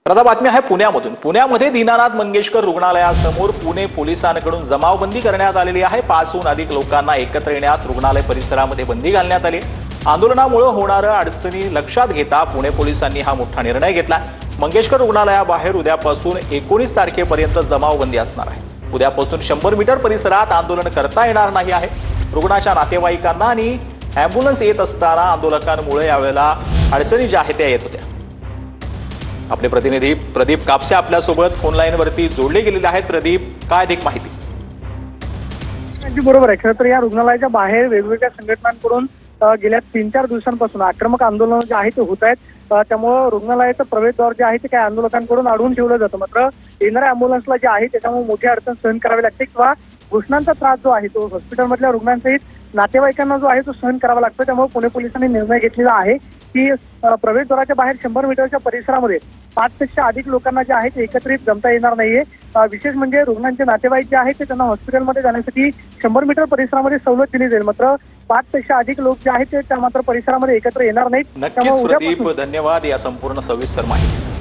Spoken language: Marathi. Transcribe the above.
आता बातमी आहे पुण्यामधून। पुण्यामध्ये दीनानाथ मंगेशकर रुग्णालयासमोर पुणे पोलिसांकडून जमावबंदी करण्यात आलेली आहे। 5हून अधिक लोकांना एकत्र येण्यास रुग्णालय परिसरामध्ये बंदी घालण्यात आली। आंदोलनामुळे होणाऱ्या अडचणी लक्षात घेता पुणे पोलिसांनी हा मोठा निर्णय घेतला। मंगेशकर रुग्णालयाबाहेर उद्यापासून 19 तारखेपर्यंत जमावबंदी असणार आहे। उद्यापासून 100 मीटर परिसरात आंदोलन करता येणार नाही आहे। रुग्णाच्या नातेवाईकांना आणि ॲम्ब्युलन्स येत असताना आंदोलकांमुळे यावेळेला अडचणी ज्या आहेत त्या येत होत्या। आपले प्रतिनिधी प्रदीप कापसे आपल्या सोबत फोन लाईन वरती जोडले गेलेले आहेत। प्रदीप, काय अधिक माहिती? अगदी बरोबर आहे। खरं तर या रुग्णालयाच्या बाहेर वेगवेगळ्या संघटनांकडून गेल्या 3-4 दिवसांपासून आक्रमक आंदोलन जे आहे ते होत आहेत। त्यामुळे रुग्णालयाचं प्रवेशद्वार जे आहे ते काही आंदोलकांकडून अडवून ठेवलं जातं। मात्र येणाऱ्या ॲम्ब्युलन्सला जे आहे त्याच्यामुळे मोठी अडचण सहन करावी लागते किंवा घोषणांचा त्रास जो आहे तो हॉस्पिटलमधल्या रुग्णांसहित नातेवाईकांना जो आहे तो सहन करावा लागतो। त्यामुळे पुणे पोलिसांनी निर्णय घेतलेला आहे की प्रवेशद्वाराच्या बाहेर 100 मीटरच्या परिसरामध्ये 5 पेक्षा अधिक लोकांना जे आहे ते एकत्रित जमता येणार नाहीये। विशेष म्हणजे रुग्णांचे नातेवाईक जे आहेत ते त्यांना हॉस्पिटलमध्ये जाण्यासाठी 100 मीटर परिसरामध्ये सवलत दिली जाईल। मात्र 5 पेक्षा अधिक लोक जे आहेत ते त्या मात्र परिसरामध्ये एकत्र येणार नाहीत। नक्कीच प्रदीप, धन्यवाद या संपूर्ण सविस्तर माहितीसाठी।